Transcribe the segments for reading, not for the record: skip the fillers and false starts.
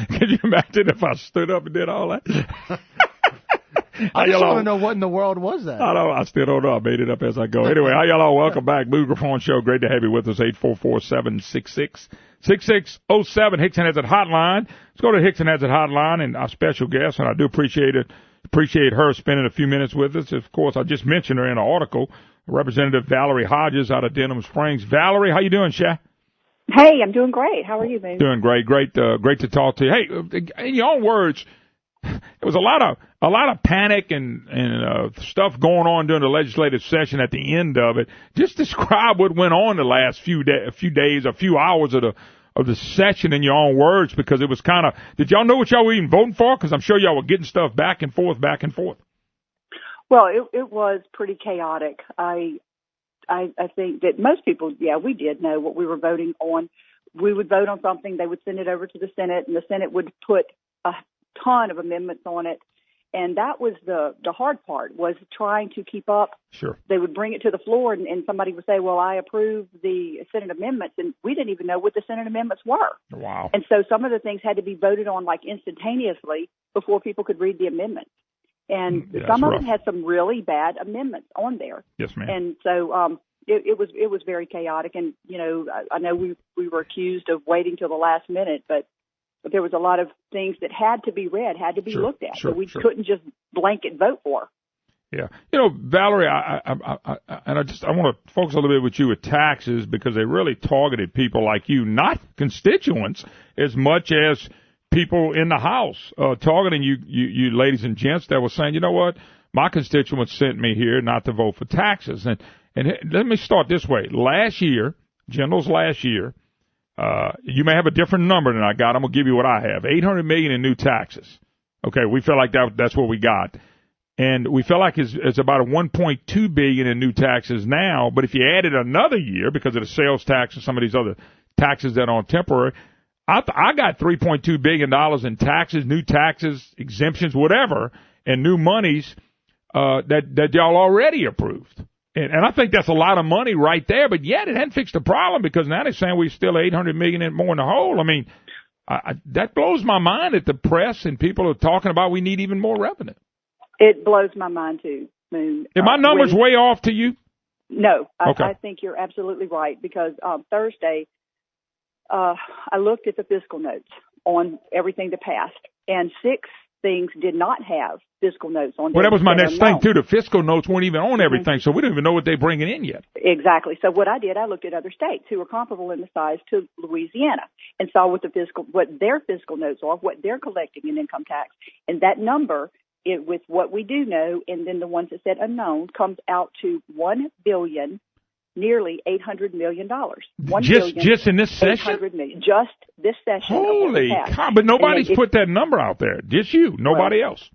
Could you imagine if I stood up and did all that? I just want to know what in the world was that. I still don't know. I made it up as I go. Anyway, how y'all all? Welcome back. Moon Griffon Show. Great to have you with us. 844-766-6607. Hicks and Hazard Hotline. Let's go to Hicks and Hazard Hotline and our special guest, and I do appreciate it. Appreciate her spending a few minutes with us. Of course, I just mentioned her in an article. Representative Valerie Hodges out of Denham Springs. Valerie, how you doing, Sha? Hey, I'm doing great. How are you, man? Doing great. Great to talk to you. Hey, in your own words, there was a lot of panic and stuff going on during the legislative session at the end of it. Just describe what went on the last few days, a few hours of the session in your own words, because it was kind of. Did y'all know what y'all were even voting for? Because I'm sure y'all were getting stuff back and forth. Well, it was pretty chaotic. I think that most people, we did know what we were voting on. We would vote on something, they would send it over to the Senate, and the Senate would put a ton of amendments on it. And that was the hard part, was trying to keep up. Sure. They would bring it to the floor, and somebody would say, well, I approve the Senate amendments, and we didn't even know what the Senate amendments were. Wow. And so some of the things had to be voted on like instantaneously before people could read the amendments. And some of them had some really bad amendments on there. Yes, ma'am. And so it was very chaotic. And, I know we were accused of waiting till the last minute, but there was a lot of things that had to be read, had to be looked at. So we couldn't just blanket vote for. Yeah. Valerie, I want to focus a little bit with you with taxes, because they really targeted people like you, not constituents as much as people in the House, targeting you ladies and gents that were saying, you know what, my constituents sent me here not to vote for taxes. And let me start this way. Last year, you may have a different number than I got. I'm going to give you what I have. $800 million in new taxes. Okay, we feel like that's what we got. And we feel like it's about a $1.2 billion in new taxes now. But if you added another year, because of the sales tax and some of these other taxes that are on temporary, I got $3.2 billion in taxes, new taxes, exemptions, whatever, and new monies that y'all already approved. And I think that's a lot of money right there, but yet it hadn't fixed the problem, because now they're saying we're still $800 million more in the hole. I mean, that blows my mind that the press and people are talking about we need even more revenue. It blows my mind, too, Moon. Are my numbers way off to you? No, Okay. I think you're absolutely right, because Thursday I looked at the fiscal notes on everything that passed, and 6 things did not have fiscal notes on them. Well, that was my next thing, too. The fiscal notes weren't even on everything, so we don't even know what they're bringing in yet. Exactly. So what I did, I looked at other states who are comparable in the size to Louisiana and saw what their fiscal notes are, what they're collecting in income tax. And that number, with what we do know, and then the ones that said unknown, comes out to $1 billion. Nearly $800 million. Just in this session? $800 million. Just this session. Holy cow! But nobody's put that number out there. Just you. Nobody else.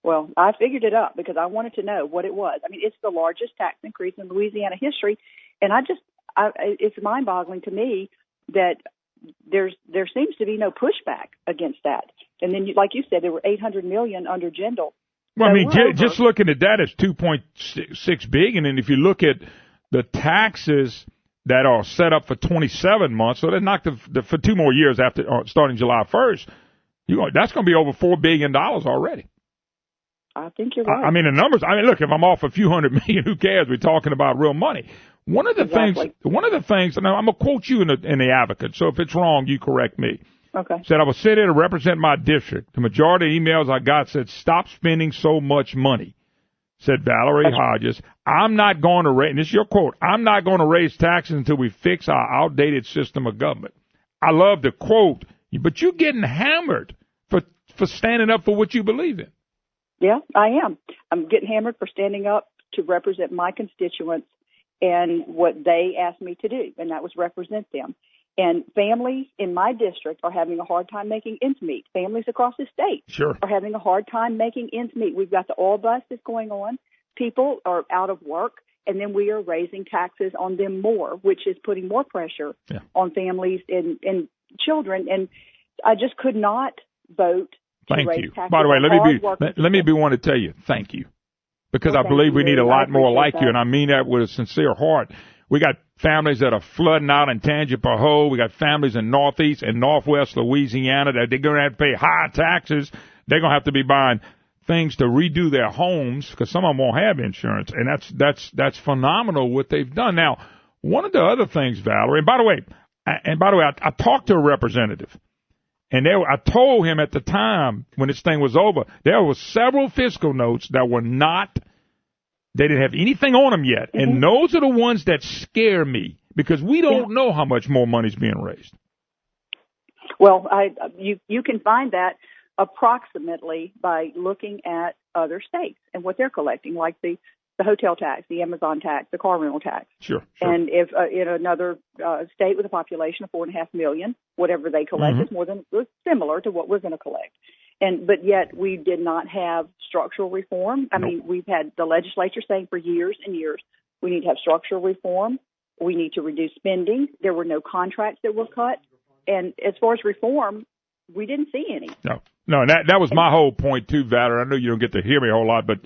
Well, I figured it up because I wanted to know what it was. I mean, it's the largest tax increase in Louisiana history, and it's mind-boggling to me that there seems to be no pushback against that. And then, like you said, there were $800 million under Jindal. Well, I mean, just looking at that, it's $2.6 billion, and if you look at the taxes that are set up for 27 months, so they knocked for 2 more years after starting July 1st, that's going to be over $4 billion already. I think you're right. I mean, the numbers. I mean, look, if I'm off a few $100 million, who cares? We're talking about real money. One of the things. Now I'm going to quote you in the Advocate. So if it's wrong, you correct me. Okay. Said I was sitting there to represent my district. The majority of emails I got said, "Stop spending so much money." Said Valerie Hodges, I'm not going to raise, and this is your quote, I'm not going to raise taxes until we fix our outdated system of government. I love the quote, but you're getting hammered for standing up for what you believe in. Yeah, I am. I'm getting hammered for standing up to represent my constituents and what they asked me to do, and that was represent them. And families in my district are having a hard time making ends meet. Families across the state are having a hard time making ends meet. We've got the oil bust that's going on. People are out of work, and then we are raising taxes on them more, which is putting more pressure on families and children. And I just could not vote to raise taxes. By the way, let me be one to tell you thank you, because I believe we need a lot more like you, and I mean that with a sincere heart. We got families that are flooding out in Tangipahoa. We got families in Northeast and Northwest Louisiana that they're going to have to pay high taxes. They're going to have to be buying things to redo their homes because some of them won't have insurance. And that's phenomenal what they've done. Now, one of the other things, Valerie, and by the way, I talked to a representative. And I told him at the time when this thing was over, there were several fiscal notes that were not, they didn't have anything on them yet. And those are the ones that scare me because we don't know how much more money's being raised. Well, you can find that approximately by looking at other states and what they're collecting, like the hotel tax, the Amazon tax, the car rental tax. Sure. And if in another state with a population of 4.5 million, whatever they collect is similar to what we're going to collect. But yet we did not have structural reform. I mean, we've had the legislature saying for years and years, we need to have structural reform. We need to reduce spending. There were no contracts that were cut. And as far as reform, we didn't see any. No, and that was my whole point too, Valerie. I know you don't get to hear me a whole lot, but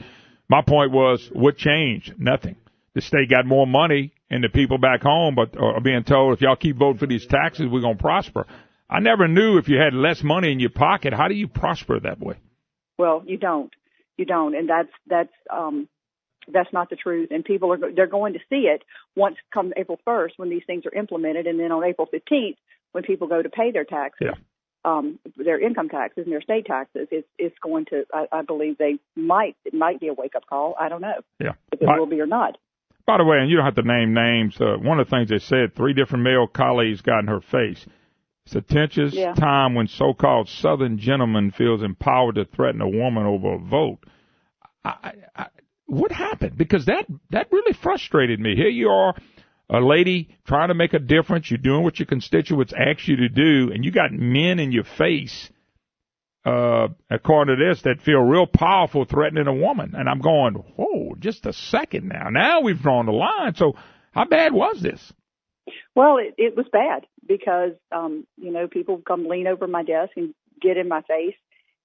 my point was, what changed? Nothing. The state got more money, and the people back home are being told, if y'all keep voting for these taxes, we're going to prosper. I never knew if you had less money in your pocket, how do you prosper that way? Well, you don't. You don't, and that's not the truth. And people they're going to see it once come April 1st when these things are implemented, and then on April 15th when people go to pay their taxes. Yeah. Their income taxes and their state taxes, it's going to, I believe it might be a wake-up call. I don't know if it will be or not. By the way, and you don't have to name names, one of the things they said, 3 different male colleagues got in her face. It's a tense time when so-called Southern gentleman feels empowered to threaten a woman over a vote. What happened? Because that really frustrated me. Here you are, a lady trying to make a difference. You're doing what your constituents ask you to do, and you got men in your face, according to this, that feel real powerful threatening a woman. And I'm going, whoa, just a second now. Now we've drawn the line. So how bad was this? Well, it was bad because, people come lean over my desk and get in my face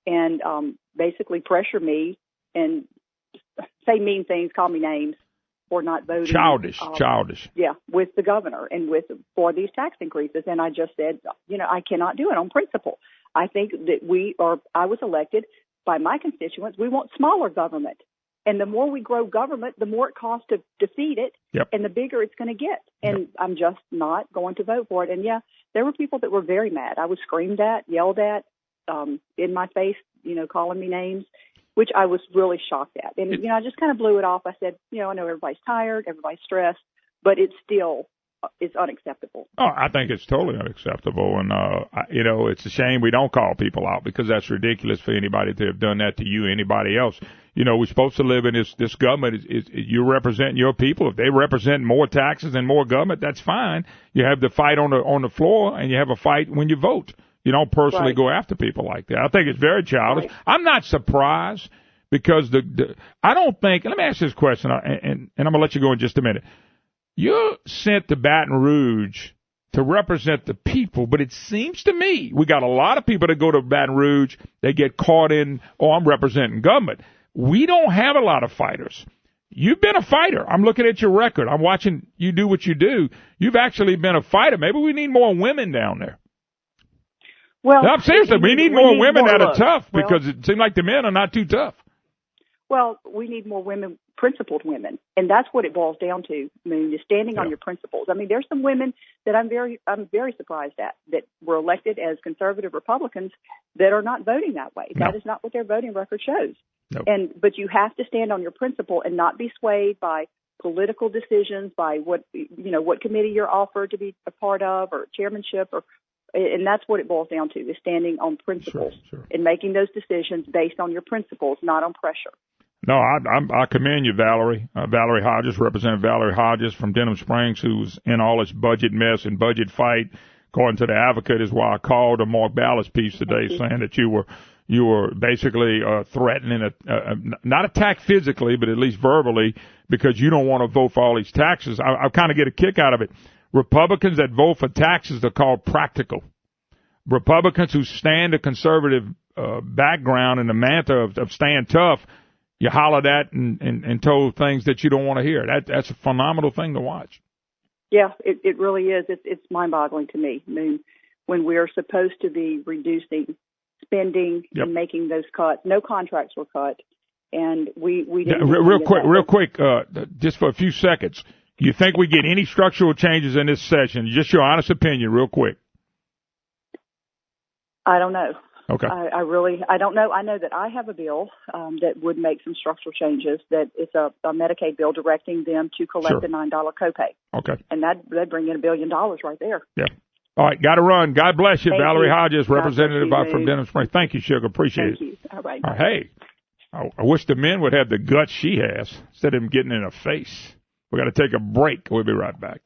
and basically pressure me and say mean things, call me names. For not voting. Childish. Yeah, with the governor and for these tax increases. And I just said, I cannot do it on principle. I think that I was elected by my constituents. We want smaller government. And the more we grow government, the more it costs to defeat it. Yep. And the bigger it's going to get. And I'm just not going to vote for it. And there were people that were very mad. I was screamed at, yelled at, in my face, calling me names, which I was really shocked at. And, I just kind of blew it off. I said, I know everybody's tired, everybody's stressed, but it's still it's unacceptable. Oh, I think it's totally unacceptable. And, it's a shame we don't call people out because that's ridiculous for anybody to have done that to you or anybody else. We're supposed to live in this government. You represent your people. If they represent more taxes and more government, that's fine. You have the fight on the floor, and you have a fight when you vote. You don't personally go after people like that. I think it's very childish. Right. I'm not surprised because I don't think. Let me ask this question, and I'm going to let you go in just a minute. You're sent to Baton Rouge to represent the people, but it seems to me we got a lot of people that go to Baton Rouge. They get caught in, I'm representing government. We don't have a lot of fighters. You've been a fighter. I'm looking at your record. I'm watching you do what you do. You've actually been a fighter. Maybe we need more women down there. Well, no, seriously, we need more women that are tough because it seems like the men are not too tough. Well, we need more women, principled women, and that's what it boils down to. Moon, is standing on your principles. I mean, there's some women that I'm very surprised at that were elected as conservative Republicans that are not voting that way. No. That is not what their voting record shows. No. But you have to stand on your principle and not be swayed by political decisions, by what committee you're offered to be a part of or chairmanship and that's what it boils down to, is standing on principles and making those decisions based on your principles, not on pressure. No, I commend you, Valerie. Valerie Hodges, Representative Valerie Hodges from Denham Springs, who's in all this budget mess and budget fight. According to the Advocate, is why I called a Mark Ballas piece today saying that you were basically threatening, not attack physically, but at least verbally, because you don't want to vote for all these taxes. I kind of get a kick out of it. Republicans that vote for taxes are called practical. Republicans who stand a conservative background and the mantra of staying tough, you holler that and told things that you don't want to hear. That's a phenomenal thing to watch. Yeah, it really is. It's mind-boggling to me, Moon, when we're supposed to be reducing spending and making those cuts. No contracts were cut, and we didn't. Real quick, just for a few seconds. Do you think we get any structural changes in this session? Just your honest opinion, real quick. I don't know. Okay. I don't know. I know that I have a bill that would make some structural changes. That it's a Medicaid bill directing them to collect the $9 copay. Okay. And that'd bring in $1 billion right there. Yeah. All right. Got to run. God bless you, Thank Valerie you. Hodges, representative from Denham Springs. Thank you, Sugar. Appreciate it. Thank you. All right. Hey, I wish the men would have the guts she has instead of them getting in her face. We got to take a break. We'll be right back.